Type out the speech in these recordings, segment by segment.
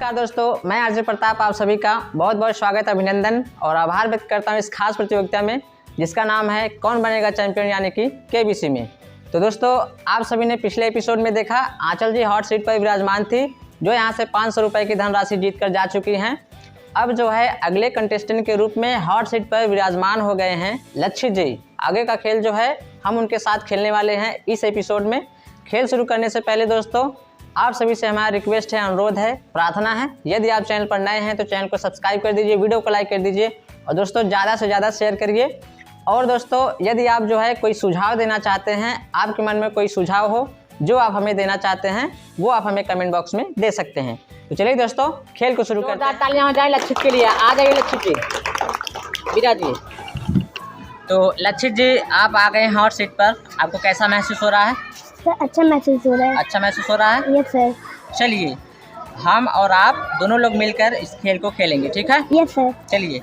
नमस्कार दोस्तों, मैं आरजे प्रताप आप सभी का बहुत बहुत स्वागत, अभिनंदन और आभार व्यक्त करता हूं इस खास प्रतियोगिता में जिसका नाम है कौन बनेगा चैंपियन यानी कि केबीसी में। तो दोस्तों, आप सभी ने पिछले एपिसोड में देखा आंचल जी हॉट सीट पर विराजमान थी जो यहां से 500 रुपये की धनराशि जीत कर जा चुकी हैं। अब जो है अगले कंटेस्टेंट के रूप में हॉट सीट पर विराजमान हो गए हैं लच्छित जी। आगे का खेल जो है हम उनके साथ खेलने वाले हैं इस एपिसोड में। खेल शुरू करने से पहले दोस्तों आप सभी से हमारा रिक्वेस्ट है, अनुरोध है, प्रार्थना है, यदि आप चैनल पर नए हैं तो चैनल को सब्सक्राइब कर दीजिए, वीडियो को लाइक कर दीजिए और दोस्तों ज़्यादा से ज़्यादा शेयर करिए। और दोस्तों यदि आप जो है कोई सुझाव देना चाहते हैं, आपके मन में कोई सुझाव हो जो आप हमें देना चाहते हैं वो आप हमें कमेंट बॉक्स में दे सकते हैं। तो चलिए दोस्तों खेल को शुरू करते हैं। तालियां हो जाए लच्छित के लिए, आ जाइए लच्छित जी, विराजिए। तो लच्छित जी आप आ गए हैं हॉट सीट पर, आपको कैसा महसूस हो रहा है? सर अच्छा महसूस हो रहा है। अच्छा महसूस हो रहा है? Yes sir. चलिए हम और आप दोनों लोग मिलकर इस खेल को खेलेंगे, ठीक है? Yes sir. चलिए,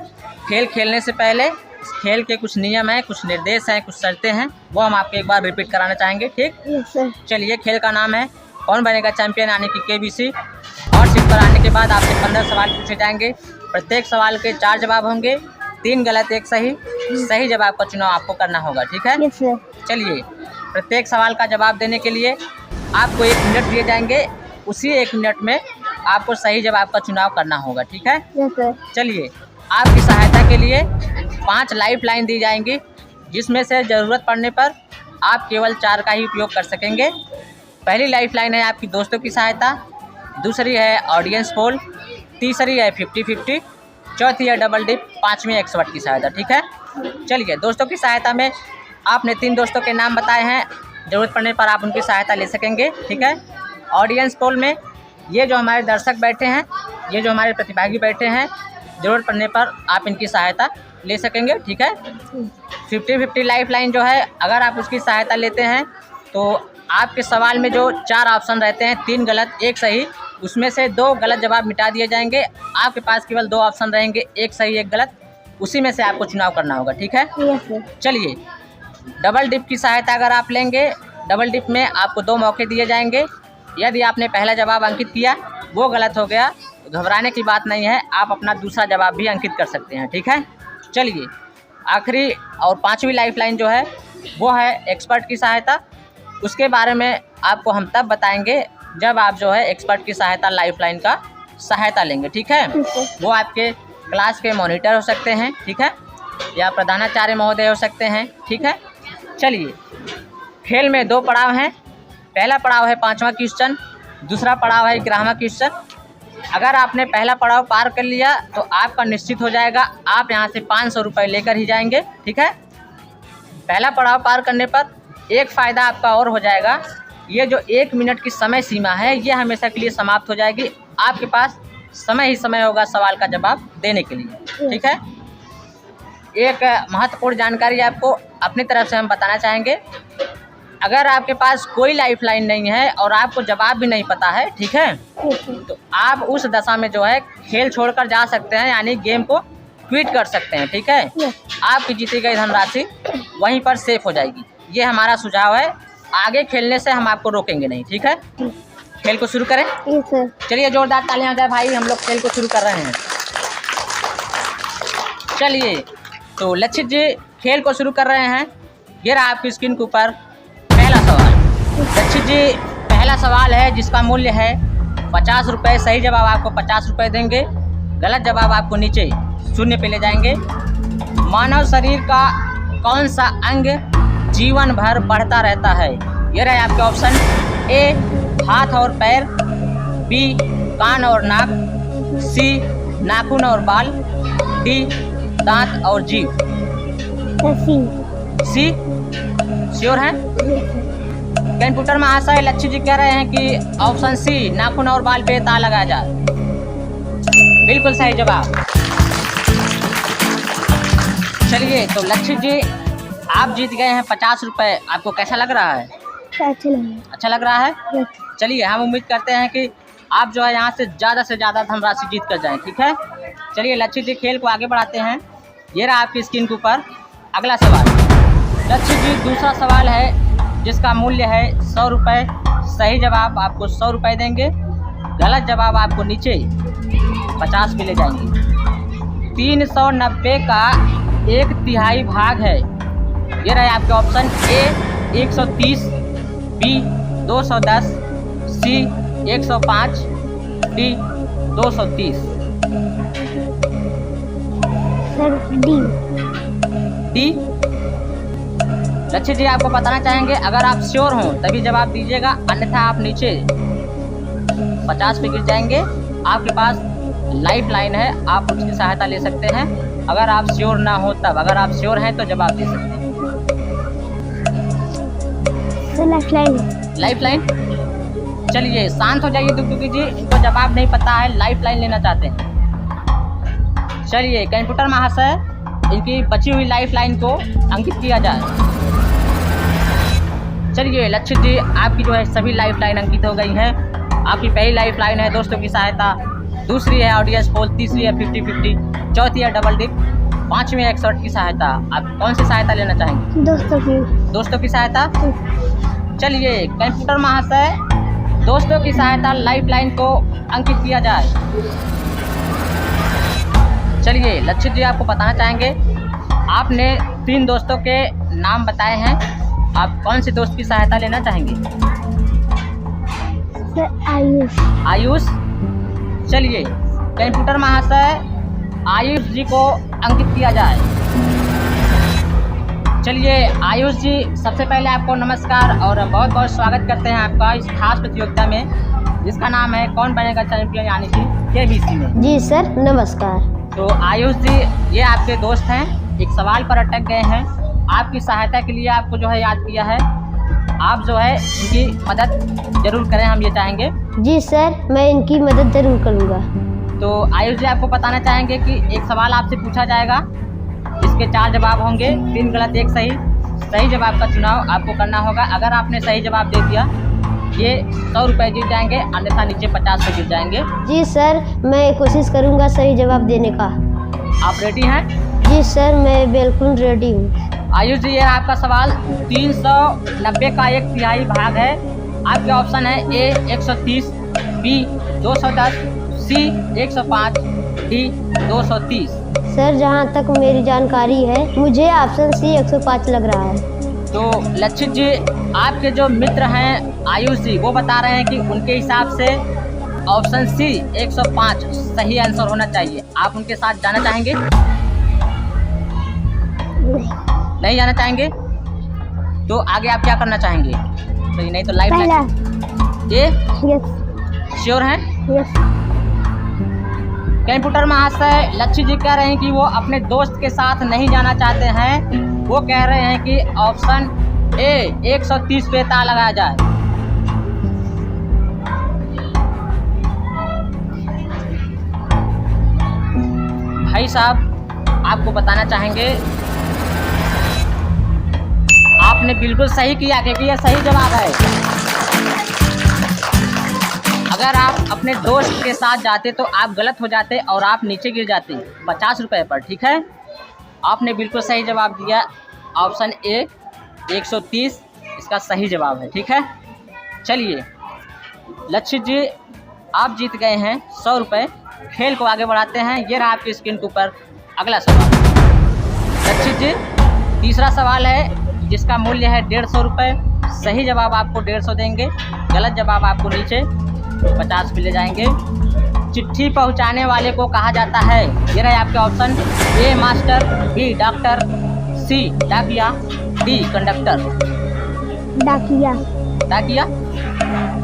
खेल खेलने से पहले इस खेल के कुछ नियम हैं, कुछ निर्देश हैं, कुछ शर्तें हैं, वो हम आपको एक बार रिपीट कराना चाहेंगे, ठीक? Yes sir. चलिए, खेल का नाम है कौन बनेगा चैंपियन यानी कि केबीसी। और सीट पर आने के बाद आपसे 15 सवाल पूछे जाएंगे। प्रत्येक सवाल के 4 जवाब होंगे, 3 गलत 1 सही। सही जवाब का चुनाव आपको करना होगा, ठीक है? Yes sir. चलिए, प्रत्येक सवाल का जवाब देने के लिए आपको 1 मिनट दिए जाएंगे। उसी 1 मिनट में आपको सही जवाब का चुनाव करना होगा, ठीक है? Yes sir. चलिए, आपकी सहायता के लिए 5 लाइफ लाइन दी जाएंगी जिसमें से ज़रूरत पड़ने पर आप केवल 4 का ही उपयोग कर सकेंगे। पहली लाइफ लाइन है आपकी दोस्तों की सहायता, दूसरी है ऑडियंस पोल, तीसरी है 50-50, चौथी है डबल डिप, 5वीं एक्सपर्ट की सहायता, ठीक है? चलिए, दोस्तों की सहायता में आपने 3 दोस्तों के नाम बताए हैं, ज़रूरत पड़ने पर आप उनकी सहायता ले सकेंगे, ठीक है? ऑडियंस पोल में ये जो हमारे दर्शक बैठे हैं, ये जो हमारे प्रतिभागी बैठे हैं, ज़रूरत पड़ने पर आप इनकी सहायता ले सकेंगे, ठीक है? 50-50 लाइफ लाइन जो है, अगर आप उसकी सहायता लेते हैं तो आपके सवाल में जो 4 ऑप्शन रहते हैं, 3 गलत 1 सही, उसमें से 2 गलत जवाब मिटा दिए जाएंगे। आपके पास केवल 2 ऑप्शन रहेंगे, 1 सही 1 गलत, उसी में से आपको चुनाव करना होगा, ठीक है? Yes sir. चलिए, डबल डिप की सहायता अगर आप लेंगे, डबल डिप में आपको 2 मौके दिए जाएंगे। यदि आपने पहला जवाब अंकित किया वो गलत हो गया तो घबराने की बात नहीं है, आप अपना दूसरा जवाब भी अंकित कर सकते हैं, ठीक है? चलिए, आखिरी और 5वीं लाइफ लाइन जो है वो है एक्सपर्ट की सहायता। उसके बारे में आपको हम तब बताएंगे जब आप जो है एक्सपर्ट की सहायता लाइफ लाइन का सहायता लेंगे, ठीक है? वो आपके क्लास के मॉनिटर हो सकते हैं, ठीक है, या प्रधानाचार्य महोदय हो सकते हैं, ठीक है? चलिए, खेल में 2 पड़ाव हैं। पहला पड़ाव है 5वां क्वेश्चन, दूसरा पड़ाव है 11वां क्वेश्चन। अगर आपने पहला पड़ाव पार कर लिया तो आपका निश्चित हो जाएगा, आप यहाँ से 500 रुपये लेकर ही जाएंगे, ठीक है? पहला पड़ाव पार करने पर एक फ़ायदा आपका और हो जाएगा, ये जो 1 मिनट की समय सीमा है ये हमेशा के लिए समाप्त हो जाएगी। आपके पास समय ही समय होगा सवाल का जवाब देने के लिए, ठीक है? एक महत्वपूर्ण जानकारी आपको अपनी तरफ से हम बताना चाहेंगे, अगर आपके पास कोई लाइफ लाइन नहीं है और आपको जवाब भी नहीं पता है, ठीक है, तो आप उस दशा में जो है खेल छोड़कर जा सकते हैं, यानी गेम को क्विट कर सकते हैं, ठीक है? आपकी जीती गई धनराशि वहीं पर सेफ हो जाएगी। ये हमारा सुझाव है, आगे खेलने से हम आपको रोकेंगे नहीं, ठीक है? खेल को शुरू करें? Yes sir. चलिए, जोरदार तालियां हो जाए भाई, हम लोग खेल को शुरू कर रहे हैं। चलिए, तो लच्छित जी खेल को शुरू कर रहे हैं। ये रहा आपकी स्क्रीन के ऊपर पहला सवाल। लच्छित जी, पहला सवाल है जिसका मूल्य है 50 रुपये। सही जवाब आपको 50 रुपये देंगे, गलत जवाब आपको नीचे 0 पे ले जाएंगे। मानव शरीर का कौन सा अंग जीवन भर बढ़ता रहता है? ये रहे आपके ऑप्शन, ए हाथ और पैर, बी कान और नाक, सी नाखून और बाल, डी दांत और जीभ। सी श्योर हैं? कंप्यूटर महाशय लच्छित जी कह रहे हैं कि ऑप्शन सी नाखून और बाल पे ताला लगाया जाए। बिल्कुल सही जवाब। चलिए, तो लच्छित जी आप जीत गए हैं 50 रुपये। आपको कैसा लग रहा है? अच्छा लग रहा है? चलिए, हम उम्मीद करते हैं कि आप जो है यहाँ से ज़्यादा धनराशि जीत कर जाएं, ठीक है? चलिए लच्छित जी, खेल को आगे बढ़ाते हैं। ये रहा आपकी स्क्रीन के ऊपर अगला सवाल। लच्छित जी, दूसरा सवाल है जिसका मूल्य है 100 रुपये। सही जवाब आपको 100 रुपये देंगे, गलत जवाब आपको नीचे 50 पे ले जाएंगे। 390 का 1/3 भाग है। ये रहे आपके option A 130, B 210, C 105, D 230। Sir D. D. Lakshya ji आपको बताना चाहेंगे, अगर आप श्योर हों तभी जवाब दीजिएगा, अन्यथा आप नीचे 50 पे गिर जाएंगे। आपके पास लाइफ लाइन है, आप उसकी सहायता ले सकते हैं। अगर आप श्योर ना हो तब, अगर आप श्योर हैं तो जवाब दे सकते हैं। Sir life line. Life line. चलिए शांत हो जाइए दुगदुगी जी, इनको जवाब नहीं पता है, लाइफ लाइन लेना चाहते हैं। चलिए कंप्यूटर महाशय, इनकी बची हुई लाइफ लाइन को अंकित किया जाए। चलिए लक्ष्य जी, आपकी जो है सभी लाइफ लाइन अंकित हो गई हैं। आपकी पहली लाइफ लाइन है दोस्तों की सहायता, दूसरी है ऑडियंस पोल, तीसरी है 50-50, चौथी है डबल डिप, पांचवी है एक्सपर्ट की सहायता। आप कौन सी सहायता लेना चाहेंगे? दोस्तों की सहायता। चलिए कंप्यूटर महाशय, दोस्तों की सहायता लाइफ लाइन को अंकित किया जाए। चलिए लक्ष्य जी आपको बताना चाहेंगे, आपने 3 दोस्तों के नाम बताए हैं, आप कौन से दोस्त की सहायता लेना चाहेंगे? सर आयुष। आयुष। चलिए कंप्यूटर महाशय, आयुष जी को अंकित किया जाए। चलिए आयुष जी, सबसे पहले आपको नमस्कार और बहुत बहुत स्वागत करते हैं आपका इस खास प्रतियोगिता में, जिसका नाम है कौन बनेगा चैंपियन, यानी कि KBC में। जी सर नमस्कार। तो आयुष जी, ये आपके दोस्त हैं, एक सवाल पर अटक गए हैं, आपकी सहायता के लिए आपको जो है याद किया है। आप जो है इनकी मदद जरूर करें, हम ये चाहेंगे। जी सर, मैं इनकी मदद जरूर करूँगा। तो आयुष जी आपको बताना चाहेंगे कि एक सवाल आपसे पूछा जाएगा, इसके 4 जवाब होंगे, 3 गलत 1 सही। सही जवाब का चुनाव आपको करना होगा। अगर आपने सही जवाब दे दिया, ये 100 रुपये जीत जाएंगे, अन्यथा नीचे 50 पे गिर जाएंगे। जी सर, मैं कोशिश करूँगा सही जवाब देने का। आप रेडी हैं? जी सर, मैं बिल्कुल रेडी हूँ। आयुष जी, ये आपका सवाल 390 का 1/3 भाग है। आपके ऑप्शन है ए 130, बी 210, सी 105, डी 230। सर जहाँ तक मेरी जानकारी है, मुझे ऑप्शन सी 105 लग रहा है। तो लक्षित जी, आपके जो मित्र हैं आयुष जी, वो बता रहे हैं कि उनके हिसाब से ऑप्शन सी 105 सही आंसर होना चाहिए। आप उनके साथ जाना चाहेंगे? नहीं जाना चाहेंगे? तो आगे आप क्या करना चाहेंगे? तो नहीं तो लाइफ ये श्योर हैं? यस। कंप्यूटर महाशय, लक्ष्य जी कह रहे हैं कि वो अपने दोस्त के साथ नहीं जाना चाहते हैं। वो कह रहे हैं कि ऑप्शन ए 130 पे ताला लगाया जाए। भाई साहब, आपको बताना चाहेंगे, आपने बिल्कुल सही किया, क्योंकि यह सही जवाब है। अगर आप अपने दोस्त के साथ जाते तो आप गलत हो जाते और आप नीचे गिर जाते 50 रुपये पर। ठीक है, आपने बिल्कुल सही जवाब दिया। ऑप्शन ए 130 इसका सही जवाब है। ठीक है, चलिए लक्षित जी, आप जीत गए हैं 100 रुपये। खेल को आगे बढ़ाते हैं। ये रहा आपकी स्क्रीन के ऊपर अगला सवाल। लक्षित जी, तीसरा सवाल है जिसका मूल्य है 150 रुपये। सही जवाब आपको 150 देंगे, गलत जवाब आपको नीचे 50 पे ले जाएंगे। चिट्ठी पहुंचाने वाले को कहा जाता है। ये रहे आपके ऑप्शन, ए मास्टर, बी डॉक्टर, सी डाकिया, डी कंडक्टर। डाकिया। डाकिया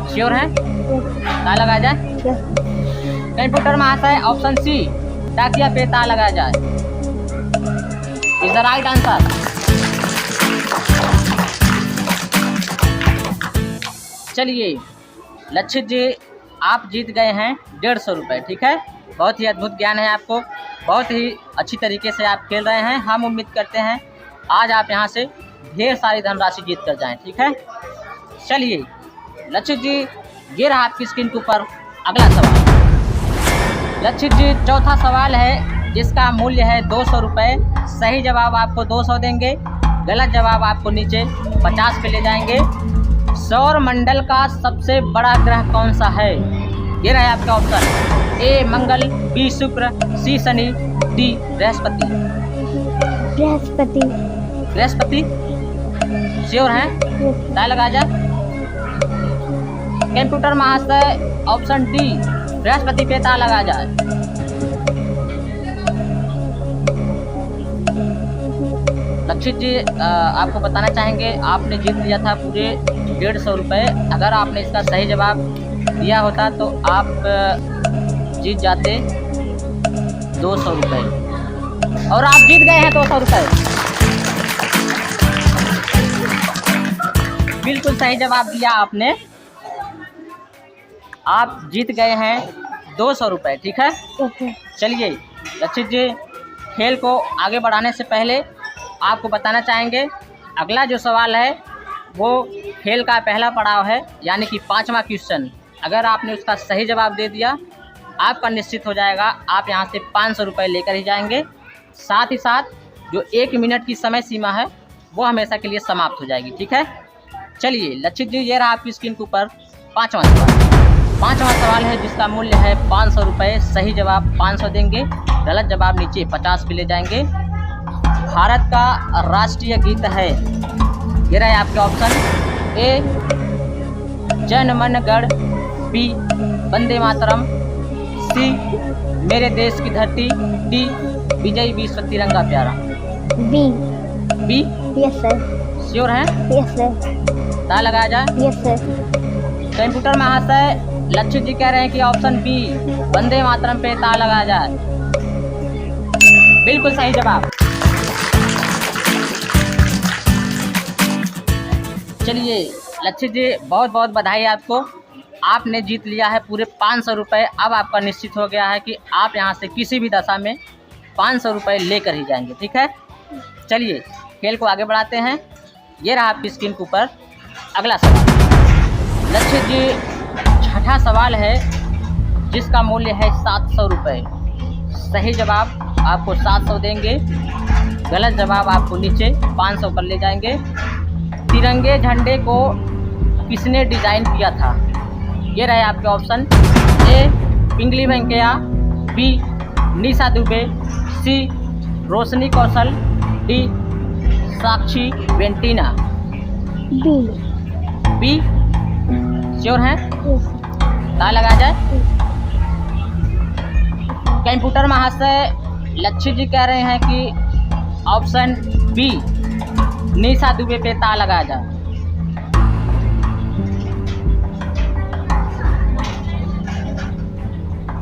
श्योर हैं? ताला लगाया जाए? कंप्यूटर महाशय, ऑप्शन सी डाकिया पे ताला लगाया जाए। Is the right answer. चलिए लक्षित जी, आप जीत गए हैं 150 रुपये। ठीक है, बहुत ही अद्भुत ज्ञान है आपको, बहुत ही अच्छी तरीके से आप खेल रहे हैं। हम उम्मीद करते हैं आज आप यहां से ढेर सारी धनराशि जीत कर जाएं। ठीक है, चलिए लक्षित जी, ये रहा आपकी स्क्रीन के ऊपर अगला सवाल। लक्षित जी, चौथा सवाल है जिसका मूल्य है 200 रुपये। सही जवाब आपको 200 देंगे, गलत जवाब आपको नीचे 50 पे ले जाएंगे। सौर मंडल का सबसे बड़ा ग्रह कौन सा है? ये रहा आपका ऑप्शन। ए मंगल, बी शुक्र, सी शनि, डी बृहस्पति। बृहस्पति। बृहस्पति श्योर हैं? क्या लगा जाए? कंप्यूटर महाशय ऑप्शन डी बृहस्पति पे ता लगा जाए। लक्षित जी आपको बताना चाहेंगे, आपने जीत लिया था पूरे 150 रुपये। अगर आपने इसका सही जवाब दिया होता तो आप जीत जाते 200 रुपये, और आप जीत गए हैं 200 रुपये। बिल्कुल सही जवाब दिया आपने, आप जीत गए हैं 200 रुपये। ठीक है, चलिए लक्षित जी, खेल को आगे बढ़ाने से पहले आपको बताना चाहेंगे, अगला जो सवाल है वो खेल का पहला पड़ाव है, यानी कि 5वां क्वेश्चन। अगर आपने उसका सही जवाब दे दिया, आपका निश्चित हो जाएगा, आप यहाँ से 500 रुपये लेकर ही जाएंगे। साथ ही साथ जो 1 मिनट की समय सीमा है वो हमेशा के लिए समाप्त हो जाएगी। ठीक है, चलिए लक्षित जी, ये रहा आपकी स्क्रीन के ऊपर 5वां सवाल। 5वां सवाल है जिसका मूल्य है 500 रुपये। सही जवाब 500 देंगे, गलत जवाब नीचे 50 भी ले जाएंगे। भारत का राष्ट्रीय गीत है, ये रहे आपके ऑप्शन। ए जन मन गण, बी वंदे मातरम, सी मेरे देश की धरती, डी विजय विश्व तिरंगा प्यारा। B. B? Yes sir. Sure हैं? Yes sir. क्या लगाया जाए? Yes sir. कंप्यूटर महाशय लक्षित जी कह रहे हैं कि ऑप्शन बी वंदे मातरम पे ता लगाया जाए। बिल्कुल सही जवाब। चलिए लक्षित जी, बहुत बहुत बधाई आपको, आपने जीत लिया है पूरे 500 रुपये। अब आपका निश्चित हो गया है कि आप यहाँ से किसी भी दशा में 500 रुपये लेकर ही जाएंगे। ठीक है, चलिए खेल को आगे बढ़ाते हैं। ये रहा आपकी स्क्रीन के ऊपर अगला सवाल। लक्षित जी, छठा सवाल है जिसका मूल्य है 700 रुपये। सही जवाब आपको 700 देंगे, गलत जवाब आपको नीचे 500 पर ले जाएंगे। तिरंगे झंडे को किसने डिज़ाइन किया था? ये रहे आपके ऑप्शन। ए पिंगली वेंकैया, बी निशा दुबे, सी रोशनी कौशल, डी साक्षी वेंटीना। बी। बी? श्योर हैं? क्या लगा जाए? कंप्यूटर महाशय लक्षित जी कह रहे हैं कि ऑप्शन बी निशा दुबे पे ता लगा जाए।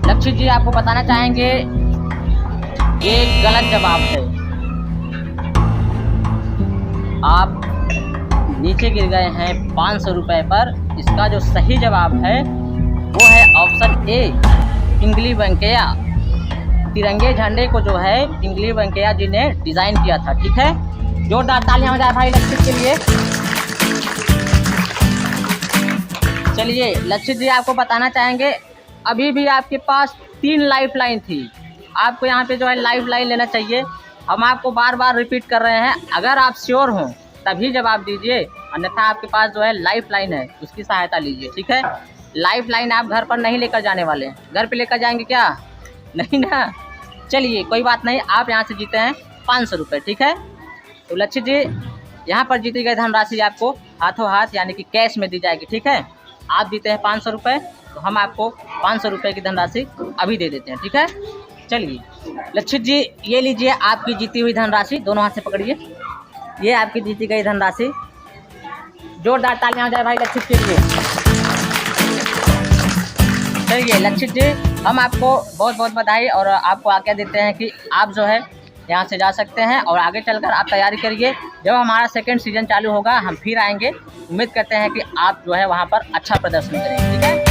लक्षित जी आपको बताना चाहेंगे, ये गलत जवाब है, आप नीचे गिर गए हैं 500 रुपये पर। इसका जो सही जवाब है वो है ऑप्शन ए पिंगली वेंकैया। तिरंगे झंडे को जो है पिंगली वेंकैया जी ने डिज़ाइन किया था। ठीक है, जोरदार तालियां हो जाए भाई लक्षित के लिए। चलिए लक्षित जी आपको बताना चाहेंगे, अभी भी आपके पास 3 लाइफ लाइन थी, आपको यहाँ पे जो है लाइफ लाइन लेना चाहिए। हम आपको बार बार रिपीट कर रहे हैं, अगर आप श्योर हों तभी जवाब दीजिए, अन्यथा आपके पास जो है लाइफ लाइन है उसकी सहायता लीजिए। ठीक है, लाइफ लाइन आप घर पर नहीं लेकर जाने वाले, घर पे लेकर जाएंगे क्या? नहीं ना। चलिए कोई बात नहीं, आप यहाँ से जीते हैं 500 रुपये। ठीक है, तो लक्षित जी यहाँ पर जीती गई धनराशि आपको हाथों हाथ यानी कि कैश में दी जाएगी। ठीक है, आप जीते हैं 500 रुपये, तो हम आपको 500 रुपये की धनराशि अभी दे देते हैं। ठीक है, चलिए लक्षित जी ये लीजिए आपकी जीती हुई धनराशि, दोनों हाथ से पकड़िए, ये आपकी जीती गई धनराशि। जोरदार तालियां हो जाए भाई लक्षित के लिए। चलिए लक्षित जी, हम आपको बहुत बहुत बधाई और आपको आज्ञा देते हैं कि आप जो है यहाँ से जा सकते हैं और आगे चलकर आप तैयारी करिए। जब हमारा सेकंड सीजन चालू होगा हम फिर आएंगे, उम्मीद करते हैं कि आप जो है वहाँ पर अच्छा प्रदर्शन करेंगे। ठीक है।